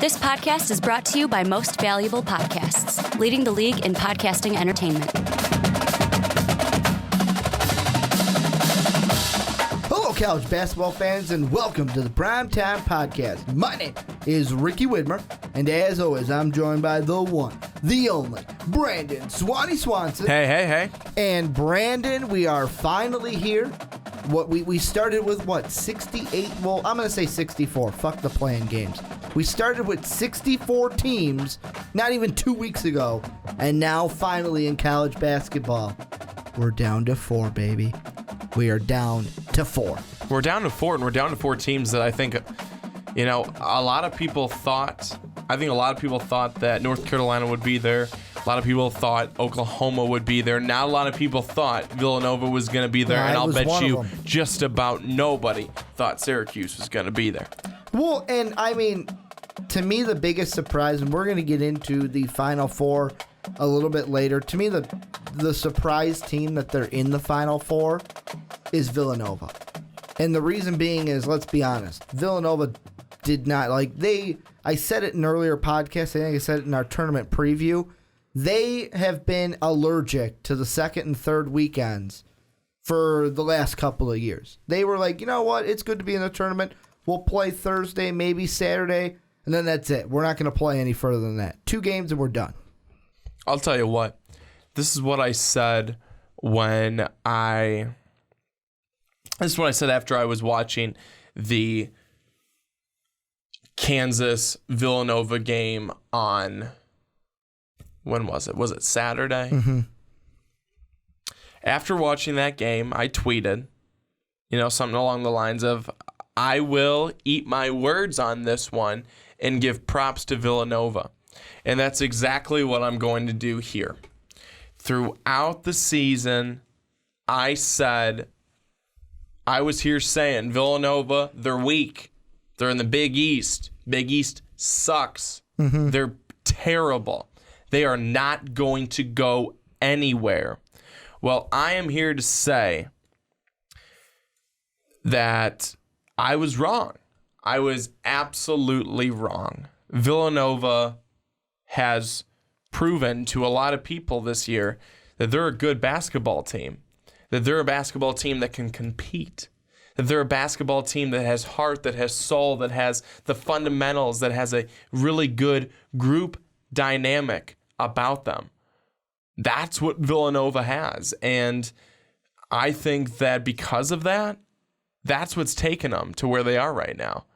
This podcast is brought to you by Most Valuable Podcasts, leading the league in podcasting entertainment. Hello, college basketball fans, and welcome to the Primetime Podcast. My name is Ricky Widmer, and as always, I'm joined by the one, the only, Brandon Swanson. Hey. And Brandon, we are finally here. We started with, 68? Well, I'm going to say 64. Fuck the playing games. We started with 64 teams not even 2 weeks ago, and now finally in college basketball, we're down to 4, baby. We are down to 4. We're down to 4, and we're down to 4 teams that I think, a lot of people thought that North Carolina would be there. A lot of people thought Oklahoma would be there. Not a lot of people thought Villanova was going to be there, and I'll bet you just about nobody thought Syracuse was going to be there. Well, and I mean, to me, the biggest surprise, and we're going to get into the Final Four a little bit later. To me, the surprise team that they're in the Final Four is Villanova. And the reason being is, let's be honest, Villanova did not, I said it in earlier podcasts, I think I said it in our tournament preview, they have been allergic to the second and third weekends for the last couple of years. They were like, you know what, it's good to be in the tournament. We'll play Thursday, maybe Saturday, and then that's it. We're not going to play any further than that. 2 games and we're done. I'll tell you what. This is what I said after I was watching the Kansas-Villanova game on, when was it? Was it Saturday? Mm-hmm. After watching that game, I tweeted, something along the lines of, I will eat my words on this one and give props to Villanova. And that's exactly what I'm going to do here. Throughout the season, I was here saying, Villanova, they're weak. They're in the Big East. Big East sucks. Mm-hmm. They're terrible. They are not going to go anywhere. Well, I am here to say that I was wrong. I was absolutely wrong. Villanova has proven to a lot of people this year that they're a good basketball team, that they're a basketball team that can compete, that they're a basketball team that has heart, that has soul, that has the fundamentals, that has a really good group dynamic about them. That's what Villanova has. And I think that because of that, that's what's taken them to where they are right now.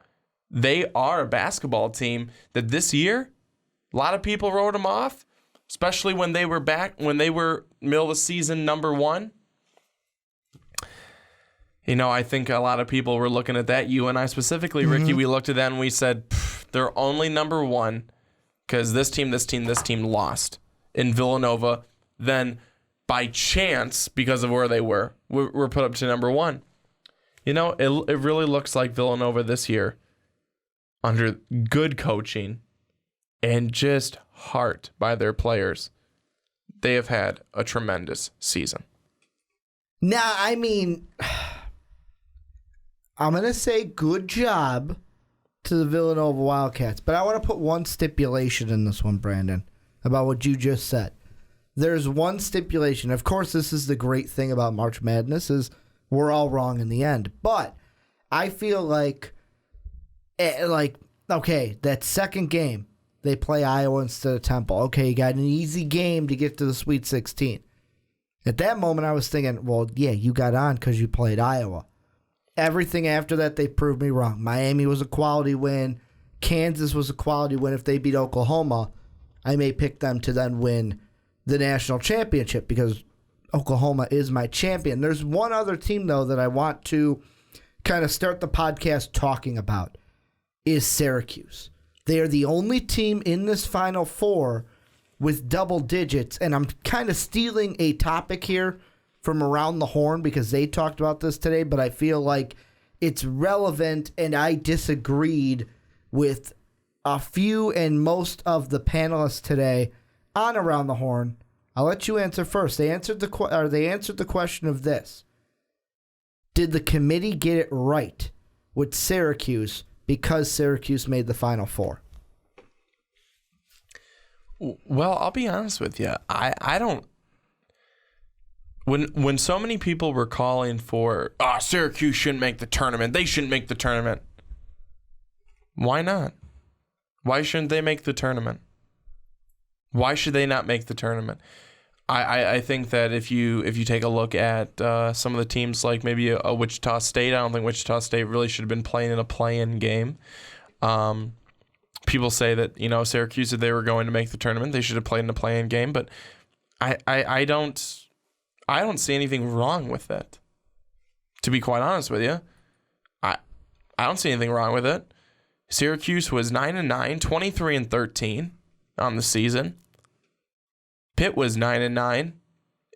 They are a basketball team that this year, a lot of people wrote them off, especially when they were middle of the season number 1. I think a lot of people were looking at that. You and I specifically, Ricky, Mm-hmm. we looked at that and we said, they're only number 1 because this team lost. In Villanova, then by chance, because of where they were put up to number 1. It really looks like Villanova this year, under good coaching and just heart by their players, they have had a tremendous season. Now, I mean, I'm going to say good job to the Villanova Wildcats, but I want to put one stipulation in this one, Brandon, about what you just said. There's one stipulation. Of course, this is the great thing about March Madness is we're all wrong in the end. But I feel like okay, that second game, they play Iowa instead of Temple. Okay, you got an easy game to get to the Sweet 16. At that moment, I was thinking, well, yeah, you got on because you played Iowa. Everything after that, they proved me wrong. Miami was a quality win. Kansas was a quality win. If they beat Oklahoma, I may pick them to then win the national championship because Oklahoma is my champion. There's one other team, though, that I want to kind of start the podcast talking about is Syracuse. They are the only team in this Final Four with double digits, and I'm kind of stealing a topic here from Around the Horn because they talked about this today, but I feel like it's relevant, and I disagreed with a few and most of the panelists today on Around the Horn. I'll let you answer first. They answered the question of this. Did the committee get it right with Syracuse because Syracuse made the Final Four? Well, I'll be honest with you. I don't. When so many people were calling for, Syracuse shouldn't make the tournament. They shouldn't make the tournament. Why not? Why shouldn't they make the tournament? Why should they not make the tournament? I think that if you take a look at some of the teams like maybe a Wichita State, I don't think Wichita State really should have been playing in a play-in game. People say that, Syracuse, if they were going to make the tournament, they should have played in a play-in game, but I don't see anything wrong with it. To be quite honest with you, I don't see anything wrong with it. Syracuse was 9-9, 23-13 on the season. Pitt was 9-9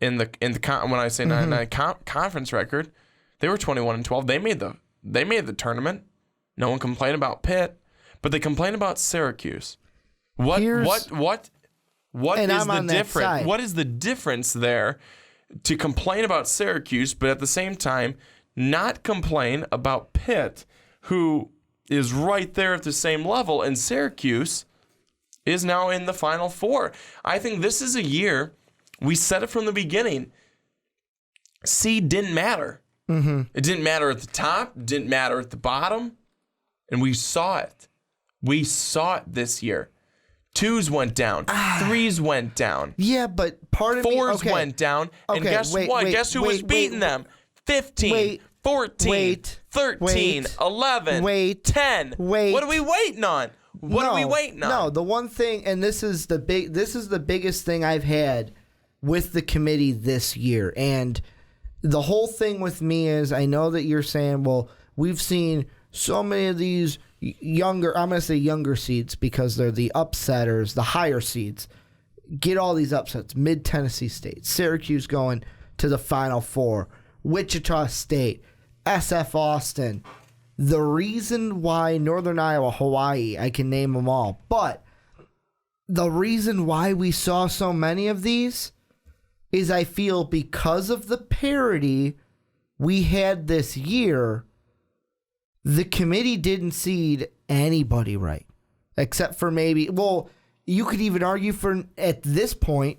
in the when I say 9-9 conference record. They were 21-12. They made the tournament. No one complained about Pitt, but they complained about Syracuse. What is the difference? What is the difference there to complain about Syracuse, but at the same time not complain about Pitt, who is right there at the same level, and Syracuse is now in the Final Four. I think this is a year, we said it from the beginning, seed didn't matter. Mm-hmm. It didn't matter at the top, it didn't matter at the bottom, and we saw it. We saw it this year. 2s went down, 3s went down. Yeah, but part of 4s went down, and guess what? Guess who was beating them? 15, 14, 13, 11, 10. What are we waiting on? What are we waiting on? No, the one thing, and this is the biggest thing I've had with the committee this year. And the whole thing with me is, I know that you're saying, well, we've seen so many of these younger, I'm going to say younger seeds because they're the upsetters, the higher seeds, get all these upsets. Mid-Tennessee State, Syracuse going to the Final Four, Wichita State, SF Austin. The reason why Northern Iowa, Hawaii, I can name them all, but the reason why we saw so many of these is I feel because of the parity we had this year, the committee didn't seed anybody right. Except for maybe, well, you could even argue for, at this point,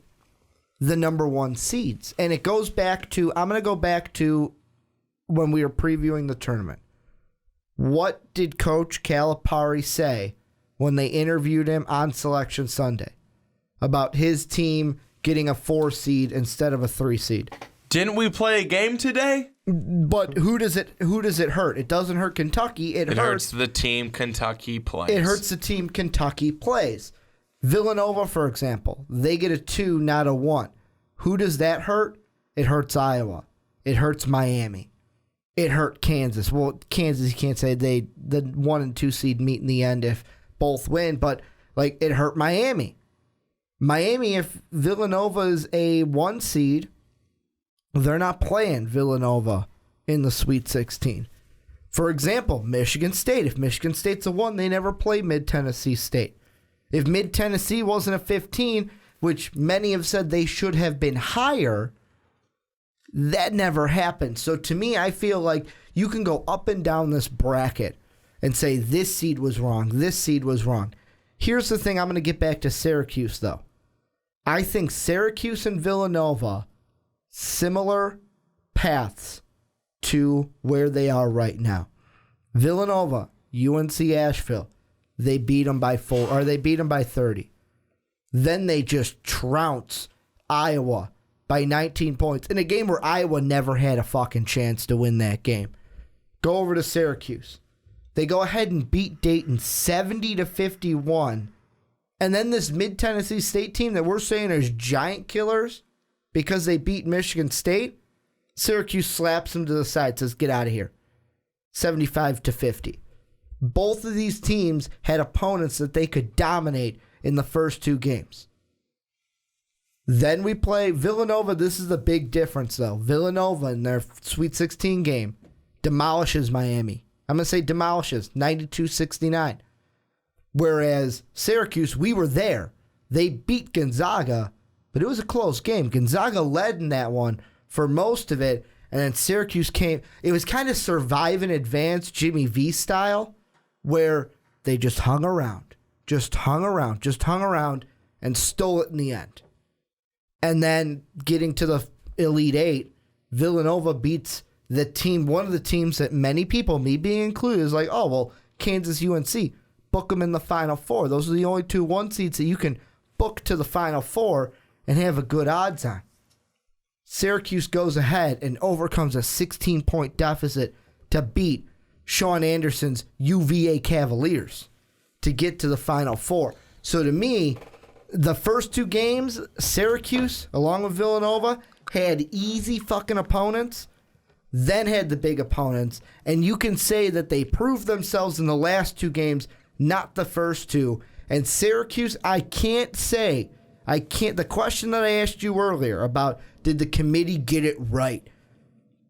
the number one seeds. And it goes back to, I'm going to go back to when we were previewing the tournament. What did Coach Calipari say when they interviewed him on Selection Sunday about his team getting a 4 seed instead of a 3 seed? Didn't we play a game today? But who does it hurt? It doesn't hurt Kentucky. It hurts the team Kentucky plays. It hurts the team Kentucky plays. Villanova, for example, they get a 2, not a 1. Who does that hurt? It hurts Iowa. It hurts Miami. It hurt Kansas. Well, Kansas, you can't say the 1 and 2 seed meet in the end if both win, but it hurt Miami. Miami, if Villanova is a 1 seed, they're not playing Villanova in the Sweet 16. For example, Michigan State. If Michigan State's a 1, they never play Mid-Tennessee State. If Mid-Tennessee wasn't a 15, which many have said they should have been higher, that never happened. So to me, I feel like you can go up and down this bracket and say this seed was wrong, this seed was wrong. Here's the thing, I'm going to get back to Syracuse, though. I think Syracuse and Villanova, similar paths to where they are right now. Villanova, UNC Asheville, they beat them by 4, or they beat them by 30. Then they just trounce Iowa by 19 points in a game where Iowa never had a fucking chance to win that game. Go over to Syracuse. They go ahead and beat Dayton 70-51. And then this Mid-Tennessee State team that we're saying is giant killers because they beat Michigan State, Syracuse slaps them to the side, says, get out of here. 75-50. Both of these teams had opponents that they could dominate in the first 2 games. Then we play Villanova. This is the big difference, though. Villanova, in their Sweet 16 game, demolishes Miami. I'm going to say demolishes, 92-69. Whereas Syracuse, we were there. They beat Gonzaga, but it was a close game. Gonzaga led in that one for most of it, and then Syracuse came. It was kind of survive and advance Jimmy V style, where they just hung around, and stole it in the end. And then getting to the Elite Eight, Villanova beats the team, one of the teams that many people, me being included, is like, oh, well, Kansas UNC, book them in the Final Four. Those are the only 2 1 seeds that you can book to the Final Four and have a good odds on. Syracuse goes ahead and overcomes a 16-point deficit to beat Sean Anderson's UVA Cavaliers to get to the Final Four. So to me, the first 2 games, Syracuse, along with Villanova, had easy fucking opponents, then had the big opponents, and you can say that they proved themselves in the last 2 games, not the first 2. And Syracuse, the question that I asked you earlier about did the committee get it right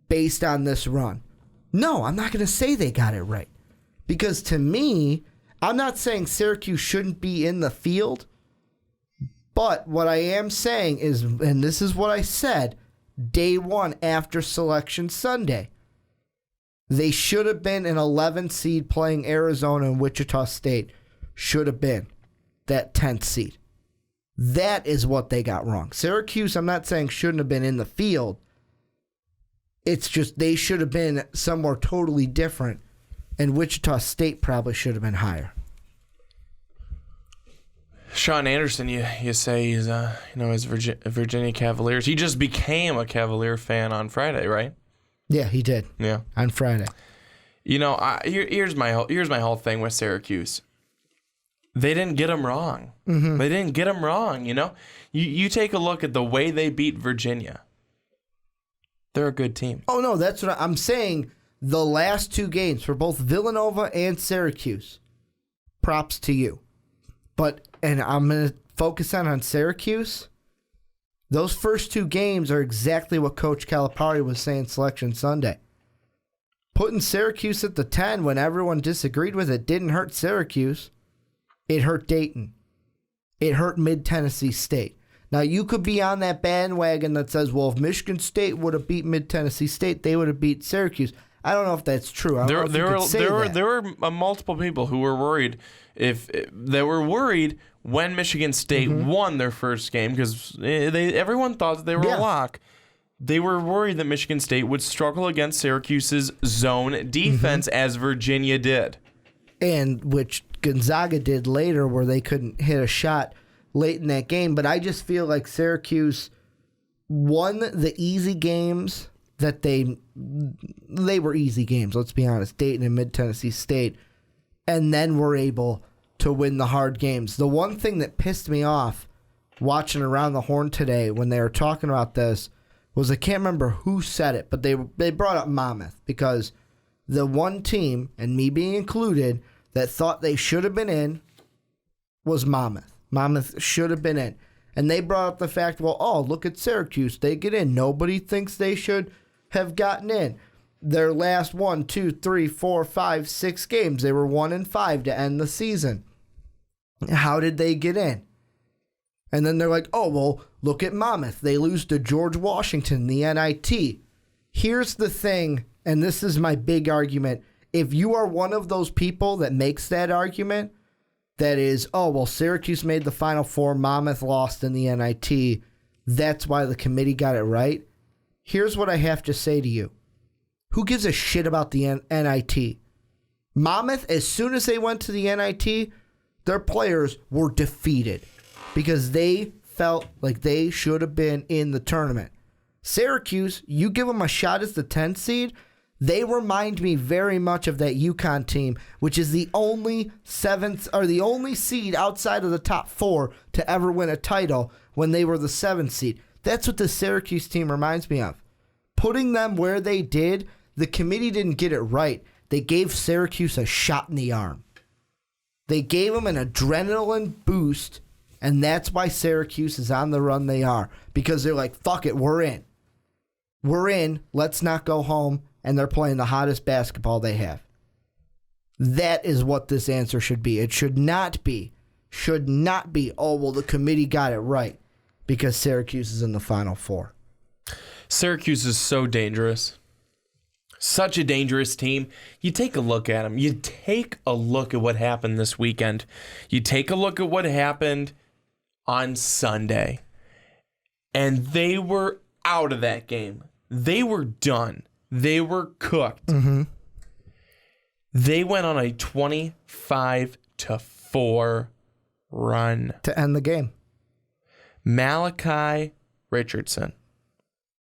based on this run? No, I'm not going to say they got it right. Because to me, I'm not saying Syracuse shouldn't be in the field, but what I am saying is, and this is what I said, day 1 after Selection Sunday, they should have been an 11 seed playing Arizona and Wichita State. Should have been that 10th seed. That is what they got wrong. Syracuse, I'm not saying shouldn't have been in the field. It's just they should have been somewhere totally different, and Wichita State probably should have been higher. Sean Anderson, you say he's his Virginia Cavaliers. He just became a Cavalier fan on Friday, right? Yeah, he did. Yeah, on Friday. Here's my whole thing with Syracuse. They didn't get him wrong. Mm-hmm. They didn't get him wrong. You take a look at the way they beat Virginia. They're a good team. Oh no, that's what I'm saying. The last 2 games for both Villanova and Syracuse. Props to you. And I'm going to focus on Syracuse. Those first 2 games are exactly what Coach Calipari was saying Selection Sunday. Putting Syracuse at the 10 when everyone disagreed with it didn't hurt Syracuse. It hurt Dayton. It hurt Mid-Tennessee State. Now, you could be on that bandwagon that says, well, if Michigan State would have beat Mid-Tennessee State, they would have beat Syracuse. I don't know if that's true. There were multiple people who were worried when Michigan State won their first game because everyone thought that they were a lock. They were worried that Michigan State would struggle against Syracuse's zone defense as Virginia did. And which Gonzaga did later where they couldn't hit a shot late in that game. But I just feel like Syracuse won the easy games that they were easy games, let's be honest, Dayton and Mid-Tennessee State, and then were able to win the hard games. The one thing that pissed me off watching Around the Horn today when they were talking about this was I can't remember who said it, but they brought up Monmouth because the one team, and me being included, that thought they should have been in was Monmouth. Monmouth should have been in. And they brought up the fact, well, look at Syracuse. They get in. Nobody thinks they should have gotten in. Their last 1, 2, 3, 4, 5, 6 games, they were 1-5 to end the season. How did they get in? And then they're like, look at Monmouth. They lose to George Washington, the NIT. Here's the thing, and this is my big argument. If you are one of those people that makes that argument, that is, Syracuse made the Final Four, Monmouth lost in the NIT, that's why the committee got it right. Here's what I have to say to you. Who gives a shit about the NIT? Monmouth, as soon as they went to the NIT, their players were defeated because they felt like they should have been in the tournament. Syracuse, you give them a shot as the 10th seed, they remind me very much of that UConn team, which is the only seed outside of the top 4 to ever win a title when they were the 7th seed. That's what the Syracuse team reminds me of. Putting them where they did, the committee didn't get it right. They gave Syracuse a shot in the arm. They gave them an adrenaline boost, and that's why Syracuse is on the run they are. Because they're like, fuck it, we're in. We're in, let's not go home, and they're playing the hottest basketball they have. That is what this answer should be. It should not be, the committee got it right because Syracuse is in the Final Four. Syracuse is so dangerous. Such a dangerous team. You take a look at them. You take a look at what happened this weekend. You take a look at what happened on Sunday, and they were out of that game. They were done. They were cooked. Mm-hmm. They went on a 25-4 run to end the game. Malachi Richardson.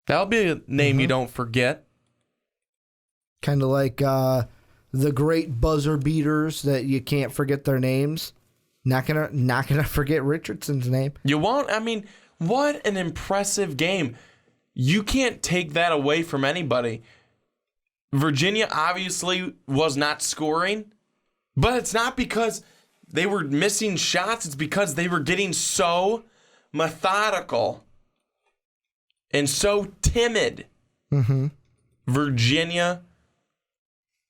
That'll be a name you don't forget. Kind of like the great buzzer beaters that you can't forget their names. Not gonna forget Richardson's name. You won't. I mean, what an impressive game. You can't take that away from anybody. Virginia obviously was not scoring, but it's not because they were missing shots. It's because they were getting so methodical and so timid. Mm-hmm. Virginia,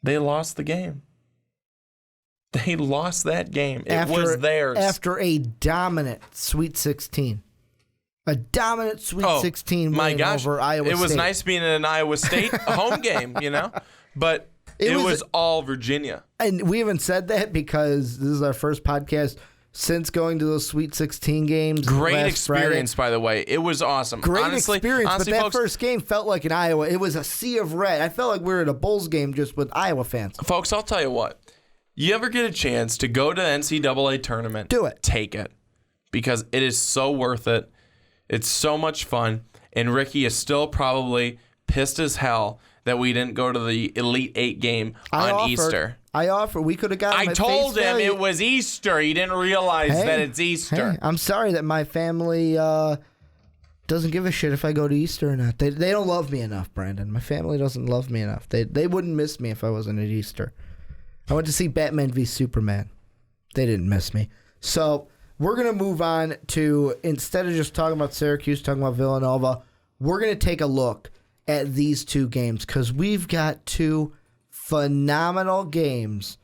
they lost the game. They lost that game. It was theirs. After a dominant Sweet 16. A dominant Sweet 16 win over Iowa State. It was nice being in an Iowa State home game, But it was all Virginia. And we haven't said that because this is our first podcast since going to those Sweet 16 games. Great experience, by the way. It was awesome. Great experience, but that first game felt like in Iowa. It was a sea of red. I felt like we were at a Bulls game just with Iowa fans. Folks, I'll tell you what. You ever get a chance to go to NCAA tournament? Do it. Take it. Because it is so worth it. It's so much fun. And Ricky is still probably pissed as hell that we didn't go to the Elite Eight game on Easter. I offered. We could have gotten. I told him it was Easter. He didn't realize that it's Easter. Hey, I'm sorry that my family doesn't give a shit if I go to Easter or not. They don't love me enough, Brandon. My family doesn't love me enough. They wouldn't miss me if I wasn't at Easter. I went to see Batman v Superman. They didn't miss me. So we're going to move on to, instead of just talking about Syracuse, talking about Villanova, we're going to take a look at these two games because we've got two phenomenal games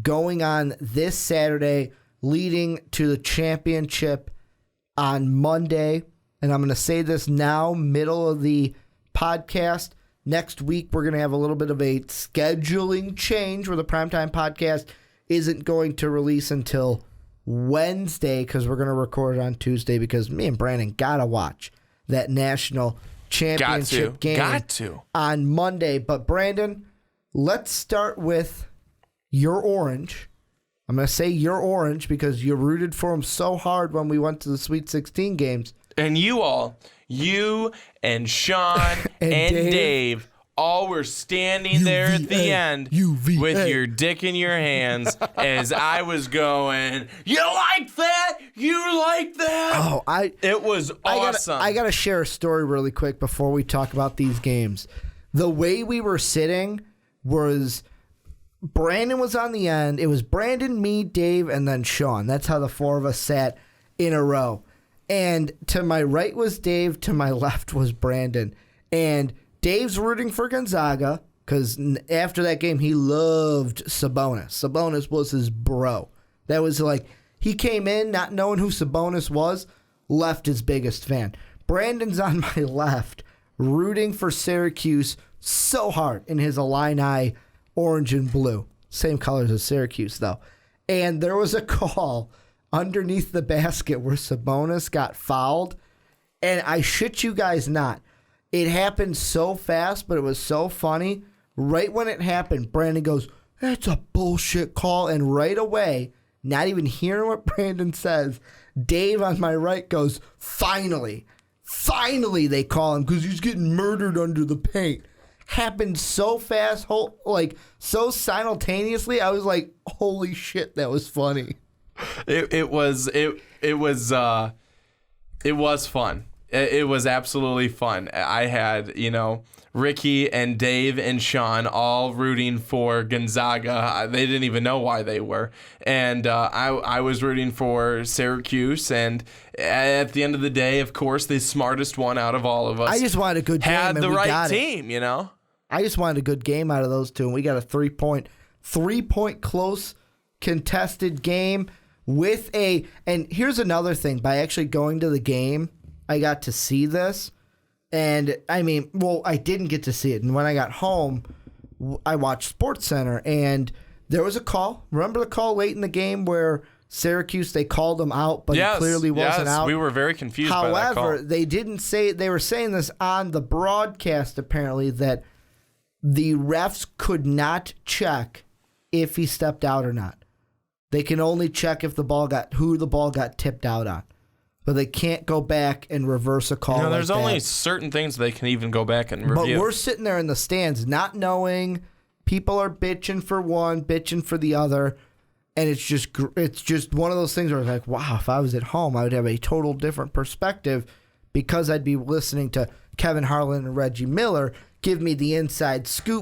going on this Saturday leading to the championship on Monday. And I'm going to say this now, middle of the podcast. Next week, we're going to have a little bit of a scheduling change where the Primetime Podcast isn't going to release until Wednesday because we're going to record it on Tuesday because me and Brandon got to watch that national championship game on Monday. But Brandon, let's start with your Orange. I'm going to say your Orange because you rooted for them so hard when we went to the Sweet 16 games. And you and Sean and Dave all were standing there at the end with your dick in your hands as I was going, you like that? You like that? Oh, it was awesome. I got to share a story really quick before we talk about these games. The way we were sitting was Brandon was on the end. It was Brandon, me, Dave, and then Sean. That's how the four of us sat in a row. And to my right was Dave, to my left was Brandon. And Dave's rooting for Gonzaga because after that game, he loved Sabonis. Sabonis was his bro. That was like, he came in not knowing who Sabonis was, left his biggest fan. Brandon's on my left, rooting for Syracuse so hard in his Illini orange and blue. Same colors as Syracuse, though. And there was a call underneath the basket where Sabonis got fouled. And I shit you guys not. It happened so fast, but it was so funny. Right when it happened, Brandon goes, "That's a bullshit call." And right away, not even hearing what Brandon says, Dave on my right goes, Finally they call him because he's getting murdered under the paint. Happened so fast, so simultaneously. I was like, holy shit, that was funny. It was fun. It was absolutely fun. I had, Ricky and Dave and Sean all rooting for Gonzaga. They didn't even know why they were. And I was rooting for Syracuse. And at the end of the day, of course, the smartest one out of all of us I just wanted a good game had and the we right got team, I just wanted a good game out of those two. And we got a three-point close contested game with and here's another thing. By actually going to the game, I got to see this. And I didn't get to see it. And when I got home, I watched SportsCenter, and there was a call. Remember the call late in the game where Syracuse, they called him out, but he clearly wasn't out. We were very confused by that call. However, they didn't say, they were saying this on the broadcast apparently, that the refs could not check if he stepped out or not. They can only check if the ball got tipped out on. But they can't go back and reverse a call. No, there's only certain things they can even go back and review. But we're sitting there in the stands not knowing. People are bitching for one, bitching for the other. And it's just one of those things where it's like, wow, if I was at home, I would have a total different perspective because I'd be listening to Kevin Harlan and Reggie Miller give me the inside scoop